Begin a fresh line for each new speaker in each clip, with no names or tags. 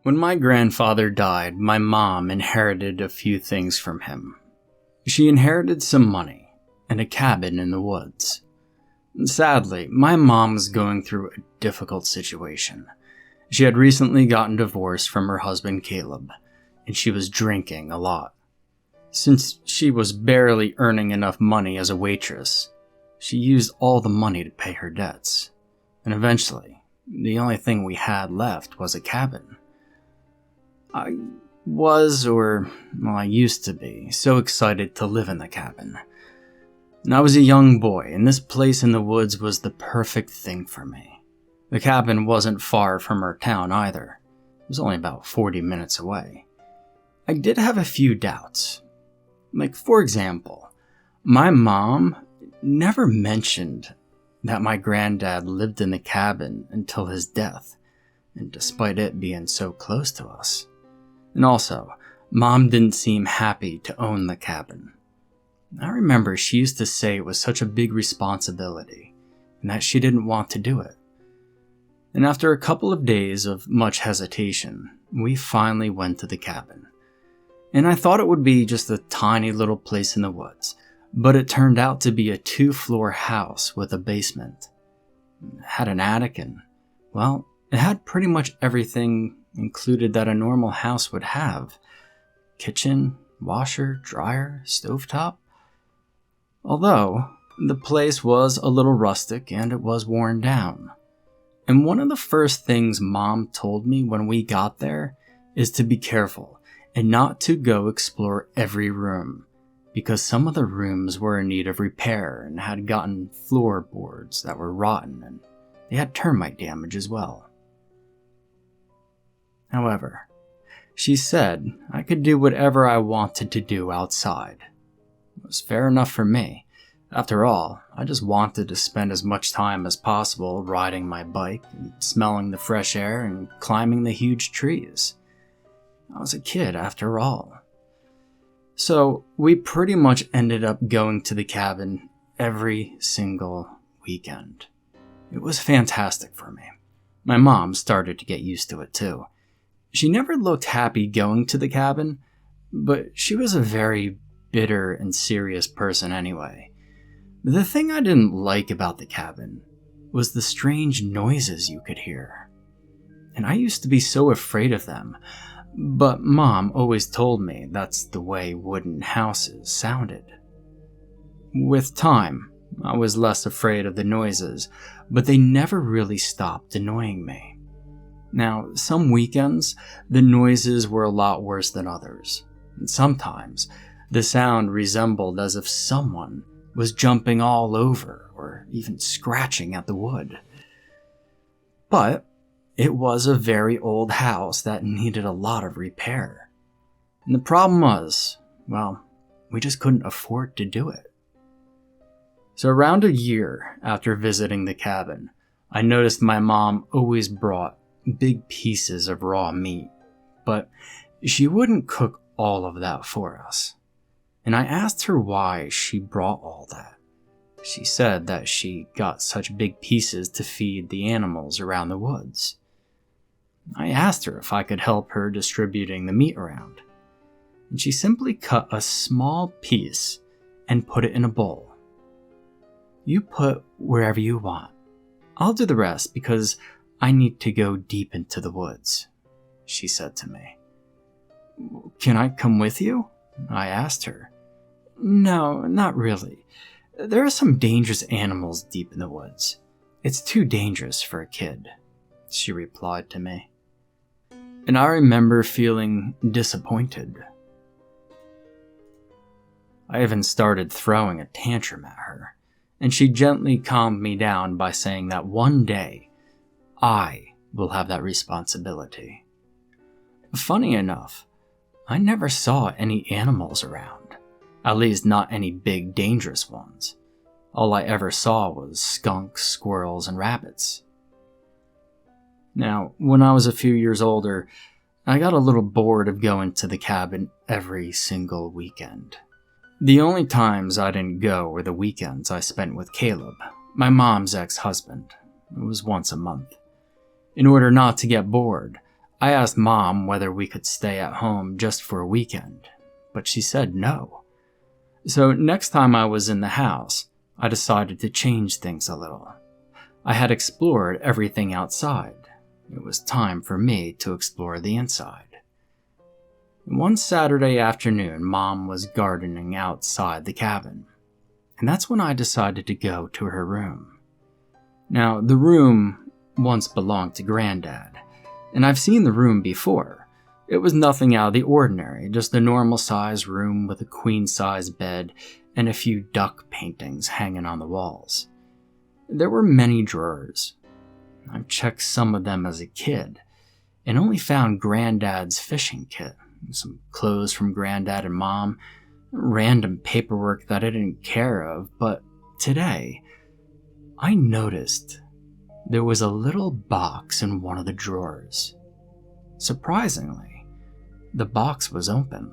When my grandfather died, my mom inherited a few things from him. She inherited some money and a cabin in the woods. Sadly, my mom was going through a difficult situation. She had recently gotten divorced from her husband Caleb, and she was drinking a lot. Since she was barely earning enough money as a waitress, she used all the money to pay her debts, and eventually, the only thing we had left was a cabin. I used to be, so excited to live in the cabin. And I was a young boy, and this place in the woods was the perfect thing for me. The cabin wasn't far from our town either. It was only about 40 minutes away. I did have a few doubts. Like, for example, my mom never mentioned that my granddad lived in the cabin until his death, and despite it being so close to us. And also, Mom didn't seem happy to own the cabin. I remember she used to say it was such a big responsibility, and that she didn't want to do it. And after a couple of days of much hesitation, we finally went to the cabin. And I thought it would be just a tiny little place in the woods, but it turned out to be a 2-floor house with a basement. It had an attic and, well, it had pretty much everything included that a normal house would have. Kitchen, washer, dryer, stovetop. Although, the place was a little rustic and it was worn down. And one of the first things Mom told me when we got there is to be careful and not to go explore every room, because some of the rooms were in need of repair and had gotten floorboards that were rotten and they had termite damage as well. However, she said I could do whatever I wanted to do outside. It was fair enough for me. After all, I just wanted to spend as much time as possible riding my bike and smelling the fresh air and climbing the huge trees. I was a kid after all. So we pretty much ended up going to the cabin every single weekend. It was fantastic for me. My mom started to get used to it too. She never looked happy going to the cabin, but she was a very bitter and serious person anyway. The thing I didn't like about the cabin was the strange noises you could hear. And I used to be so afraid of them, but Mom always told me that's the way wooden houses sounded. With time, I was less afraid of the noises, but they never really stopped annoying me. Now, some weekends, the noises were a lot worse than others, and sometimes the sound resembled as if someone was jumping all over or even scratching at the wood. But it was a very old house that needed a lot of repair. And the problem was, well, we just couldn't afford to do it. So around a year after visiting the cabin, I noticed my mom always brought big pieces of raw meat, but she wouldn't cook all of that for us. And I asked her why she brought all that. She said that she got such big pieces to feed the animals around the woods. I asked her if I could help her distributing the meat around, and she simply cut a small piece and put it in a bowl. You put wherever you want. I'll do the rest because I need to go deep into the woods, she said to me. Can I come with you? I asked her. No, not really. There are some dangerous animals deep in the woods. It's too dangerous for a kid, she replied to me. And I remember feeling disappointed. I even started throwing a tantrum at her, and she gently calmed me down by saying that one day, I will have that responsibility. Funny enough, I never saw any animals around, at least not any big dangerous ones. All I ever saw was skunks, squirrels, and rabbits. Now, when I was a few years older, I got a little bored of going to the cabin every single weekend. The only times I didn't go were the weekends I spent with Caleb, my mom's ex-husband. It was once a month. In order not to get bored, I asked Mom whether we could stay at home just for a weekend, but she said no. So next time I was in the house, I decided to change things a little. I had explored everything outside. It was time for me to explore the inside. One Saturday afternoon, Mom was gardening outside the cabin, and that's when I decided to go to her room. Now, the room once belonged to Granddad, and I've seen the room before. It was nothing out of the ordinary, just a normal-sized room with a queen-size bed and a few duck paintings hanging on the walls. There were many drawers. I've checked some of them as a kid, and only found Granddad's fishing kit, some clothes from Granddad and Mom, random paperwork that I didn't care of, but today, I noticed there was a little box in one of the drawers. Surprisingly, the box was open.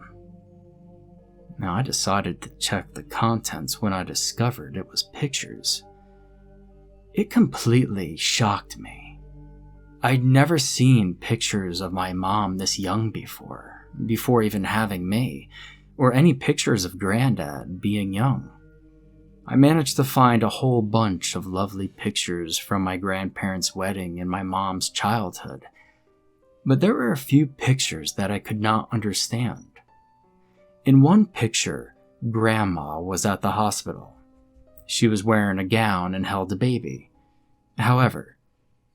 Now, I decided to check the contents when I discovered it was pictures. It completely shocked me. I'd never seen pictures of my mom this young before even having me, or any pictures of Granddad being young. I managed to find a whole bunch of lovely pictures from my grandparents' wedding and my mom's childhood, but there were a few pictures that I could not understand. In one picture, Grandma was at the hospital. She was wearing a gown and held a baby. However,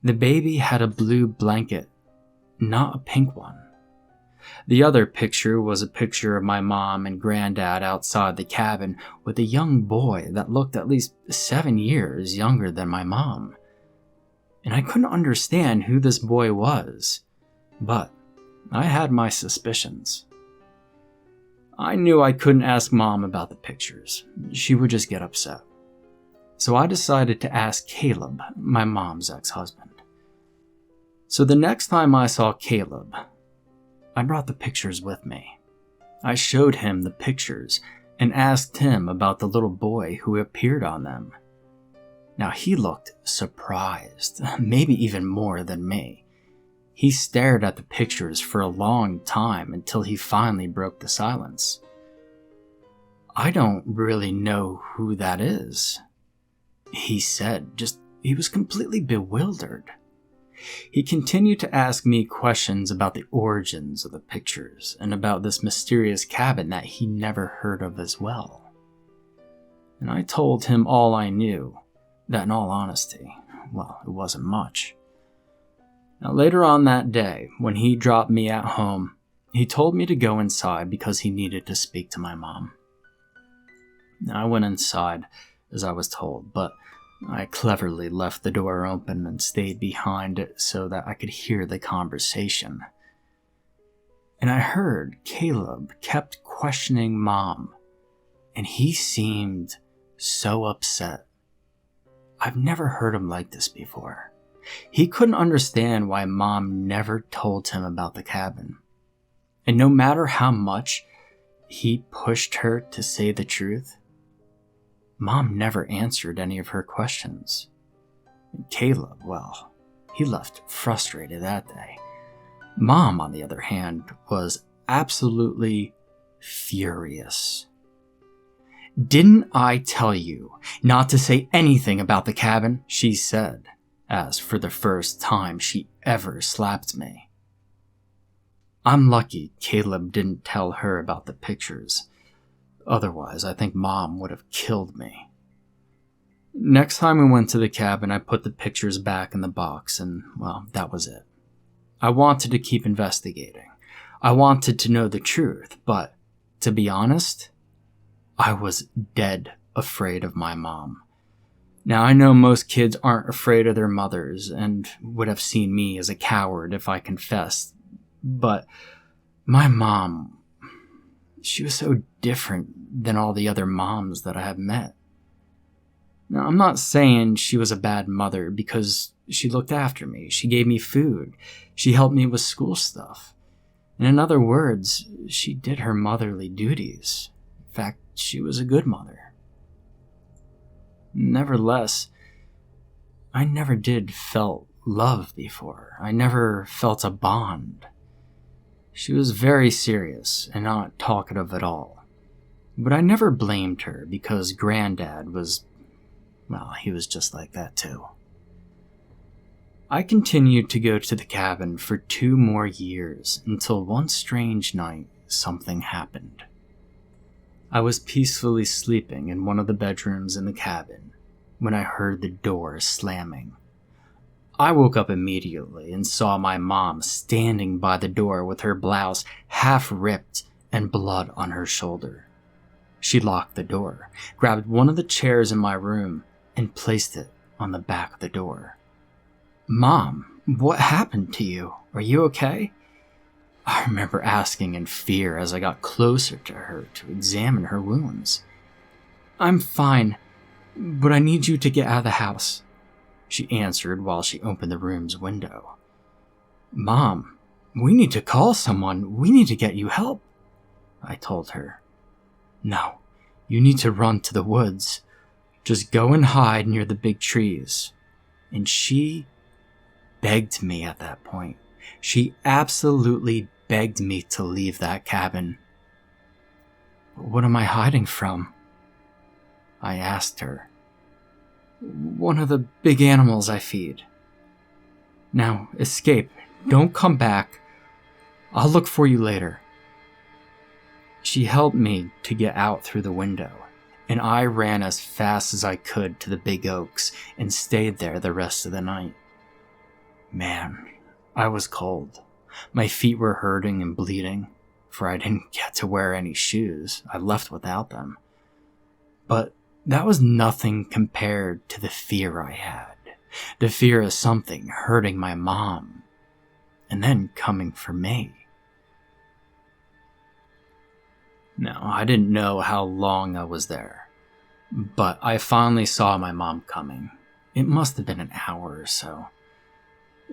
the baby had a blue blanket, not a pink one. The other picture was a picture of my mom and Granddad outside the cabin with a young boy that looked at least 7 years younger than my mom. And I couldn't understand who this boy was, but I had my suspicions. I knew I couldn't ask Mom about the pictures. She would just get upset. So I decided to ask Caleb, my mom's ex-husband. So the next time I saw Caleb, I brought the pictures with me. I showed him the pictures and asked him about the little boy who appeared on them. Now he looked surprised, maybe even more than me. He stared at the pictures for a long time until he finally broke the silence. "I don't really know who that is," he said. He was completely bewildered. He continued to ask me questions about the origins of the pictures and about this mysterious cabin that he never heard of as well. And I told him all I knew, that in all honesty, well, it wasn't much. Now, later on that day, when he dropped me at home, he told me to go inside because he needed to speak to my mom. Now, I went inside as I was told, but I cleverly left the door open and stayed behind it so that I could hear the conversation. And I heard Caleb kept questioning Mom, and he seemed so upset. I've never heard him like this before. He couldn't understand why Mom never told him about the cabin. And no matter how much he pushed her to say the truth, Mom never answered any of her questions. And Caleb, well, he left frustrated that day. Mom, on the other hand, was absolutely furious. "Didn't I tell you not to say anything about the cabin?" she said, as for the first time she ever slapped me. I'm lucky Caleb didn't tell her about the pictures. Otherwise, I think Mom would have killed me. Next time we went to the cabin, I put the pictures back in the box, and, well, that was it. I wanted to keep investigating. I wanted to know the truth, but, to be honest, I was dead afraid of my mom. Now, I know most kids aren't afraid of their mothers, and would have seen me as a coward if I confessed, but my mom, she was so different than all the other moms that I have met. Now, I'm not saying she was a bad mother because she looked after me. She gave me food. She helped me with school stuff. And in other words, she did her motherly duties. In fact, she was a good mother. Nevertheless, I never did felt love before. I never felt a bond. She was very serious and not talkative at all. But I never blamed her because Granddad was, well, he was just like that too. I continued to go to the cabin for 2 more years until one strange night something happened. I was peacefully sleeping in one of the bedrooms in the cabin when I heard the door slamming. I woke up immediately and saw my mom standing by the door with her blouse half ripped and blood on her shoulder. She locked the door, grabbed one of the chairs in my room, and placed it on the back of the door. "Mom, what happened to you? Are you okay?" I remember asking in fear as I got closer to her to examine her wounds. "I'm fine, but I need you to get out of the house," she answered while she opened the room's window. "Mom, we need to call someone. We need to get you help," I told her. "No, you need to run to the woods. Just go and hide near the big trees." And she begged me at that point. She absolutely begged me to leave that cabin. "What am I hiding from?" I asked her. "One of the big animals I feed." "Now, escape. Don't come back. I'll look for you later." She helped me to get out through the window, and I ran as fast as I could to the big oaks and stayed there the rest of the night. Man, I was cold. My feet were hurting and bleeding, for I didn't get to wear any shoes. I left without them. But that was nothing compared to the fear I had. The fear of something hurting my mom, and then coming for me. Now, I didn't know how long I was there, but I finally saw my mom coming. It must have been an hour or so.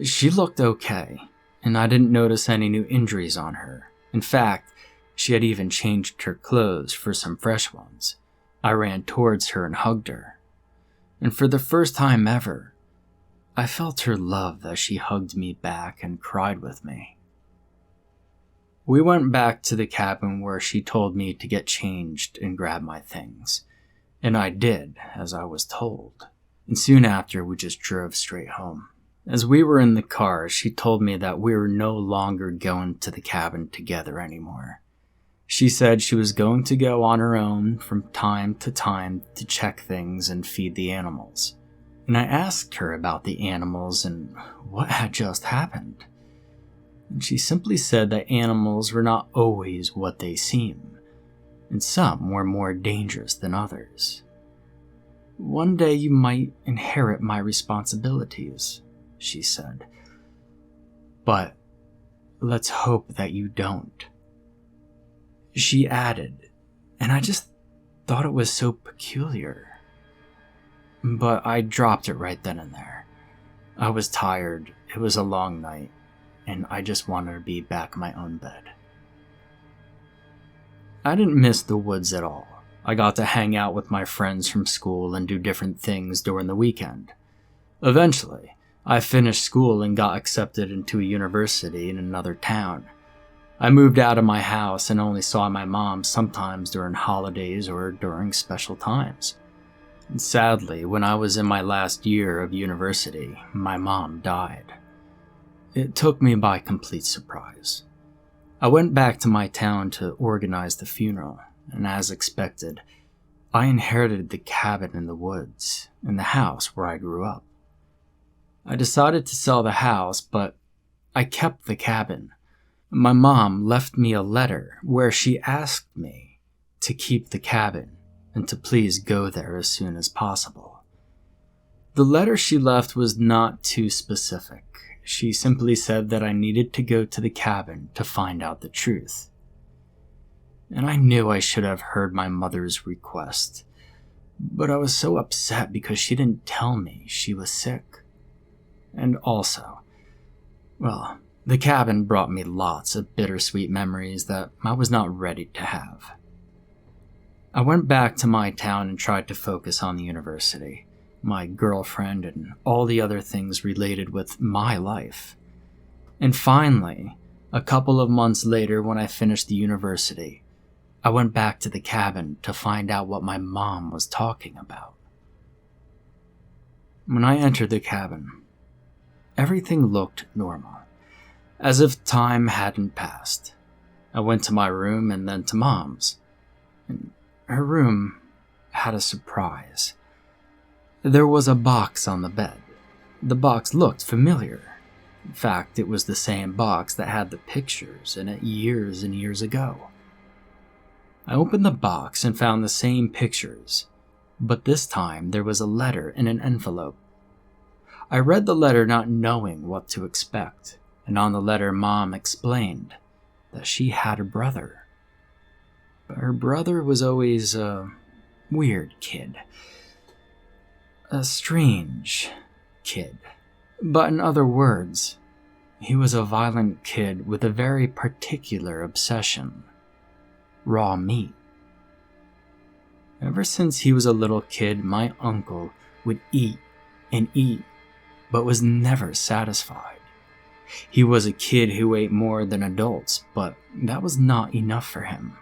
She looked okay, and I didn't notice any new injuries on her. In fact, she had even changed her clothes for some fresh ones. I ran towards her and hugged her. And for the first time ever, I felt her love as she hugged me back and cried with me. We went back to the cabin where she told me to get changed and grab my things. And I did, as I was told. And soon after, we just drove straight home. As we were in the car, she told me that we were no longer going to the cabin together anymore. She said she was going to go on her own from time to time to check things and feed the animals. And I asked her about the animals and what had just happened. And she simply said that animals were not always what they seem, and some were more dangerous than others. "One day you might inherit my responsibilities," she said. "But let's hope that you don't." She added, and I just thought it was so peculiar. But I dropped it right then and there. I was tired, it was a long night, and I just wanted to be back in my own bed. I didn't miss the woods at all. I got to hang out with my friends from school and do different things during the weekend. Eventually, I finished school and got accepted into a university in another town. I moved out of my house and only saw my mom sometimes during holidays or during special times. And sadly, when I was in my last year of university, my mom died. It took me by complete surprise. I went back to my town to organize the funeral, and as expected, I inherited the cabin in the woods and the house where I grew up. I decided to sell the house, but I kept the cabin. My mom left me a letter where she asked me to keep the cabin and to please go there as soon as possible. The letter she left was not too specific. She simply said that I needed to go to the cabin to find out the truth. And I knew I should have heard my mother's request, but I was so upset because she didn't tell me she was sick. And also, well, the cabin brought me lots of bittersweet memories that I was not ready to have. I went back to my town and tried to focus on the university. my girlfriend, and all the other things related with my life. And finally, a couple of months later when I finished the university, I went back to the cabin to find out what my mom was talking about. When I entered the cabin, everything looked normal, as if time hadn't passed. I went to my room and then to Mom's, and her room had a surprise. There was a box on the bed. The box looked familiar. In fact, it was the same box that had the pictures in it years and years ago. I opened the box and found the same pictures, but this time there was a letter in an envelope. I read the letter not knowing what to expect, and on the letter Mom explained that she had a brother. But her brother was always a weird kid. A strange kid. But in other words, he was a violent kid with a very particular obsession: raw meat. Ever since he was a little kid, my uncle would eat and eat, but was never satisfied. He was a kid who ate more than adults, but that was not enough for him.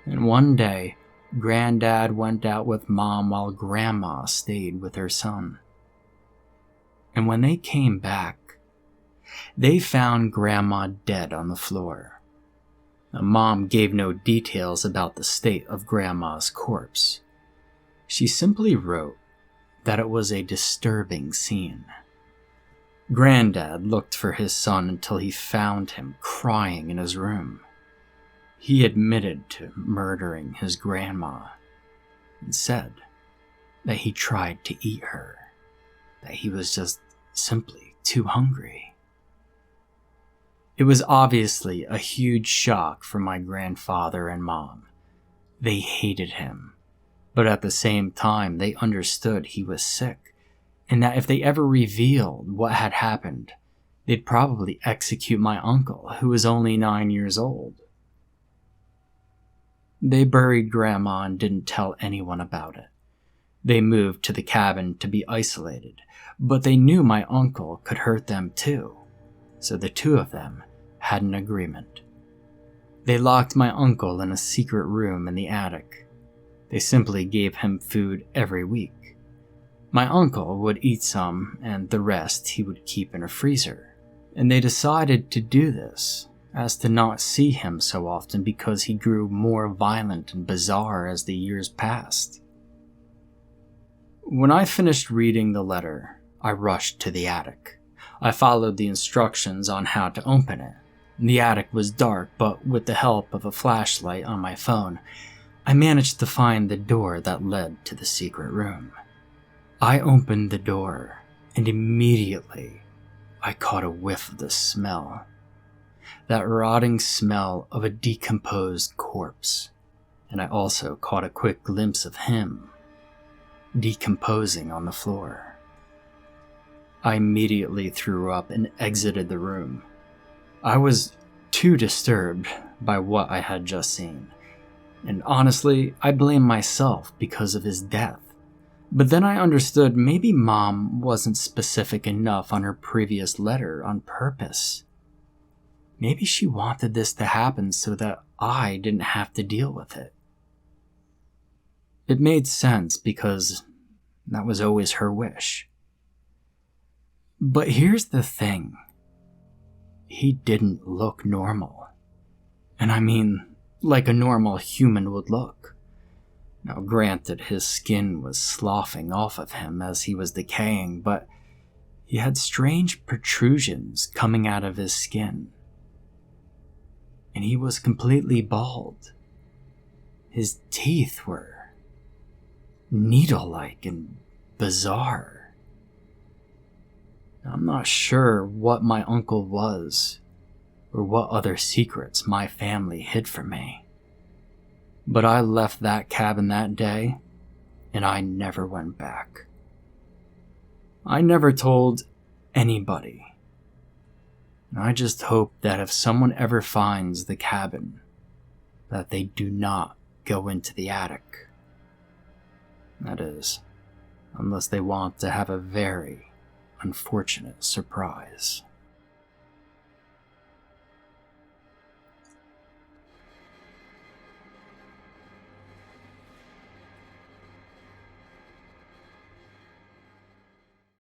And one day, Granddad went out with Mom while Grandma stayed with her son. And when they came back, they found Grandma dead on the floor. Now, Mom gave no details about the state of Grandma's corpse. She simply wrote that it was a disturbing scene. Granddad looked for his son until he found him crying in his room. He admitted to murdering his grandma and said that he tried to eat her, that he was just simply too hungry. It was obviously a huge shock for my grandfather and Mom. They hated him, but at the same time they understood he was sick, and that if they ever revealed what had happened, they'd probably execute my uncle, who was only 9 years old. They buried Grandma and didn't tell anyone about it. They moved to the cabin to be isolated, but they knew my uncle could hurt them too, so the two of them had an agreement. They locked my uncle in a secret room in the attic. They simply gave him food every week. My uncle would eat some, and the rest he would keep in a freezer. And they decided to do this as to not see him so often because he grew more violent and bizarre as the years passed. When I finished reading the letter, I rushed to the attic. I followed the instructions on how to open it. The attic was dark, but with the help of a flashlight on my phone, I managed to find the door that led to the secret room. I opened the door, and immediately I caught a whiff of the smell. That rotting smell of a decomposed corpse. And I also caught a quick glimpse of him, decomposing on the floor. I immediately threw up and exited the room. I was too disturbed by what I had just seen. And honestly, I blamed myself because of his death. But then I understood maybe Mom wasn't specific enough on her previous letter on purpose. Maybe she wanted this to happen so that I didn't have to deal with it. It made sense because that was always her wish. But here's the thing. He didn't look normal. And I mean, like a normal human would look. Now granted, his skin was sloughing off of him as he was decaying, but he had strange protrusions coming out of his skin. And he was completely bald. His teeth were needle-like and bizarre. I'm not sure what my uncle was, or what other secrets my family hid from me. But I left that cabin that day, and I never went back. I never told anybody. And I just hope that if someone ever finds the cabin, that they do not go into the attic. That is, unless they want to have a very unfortunate surprise.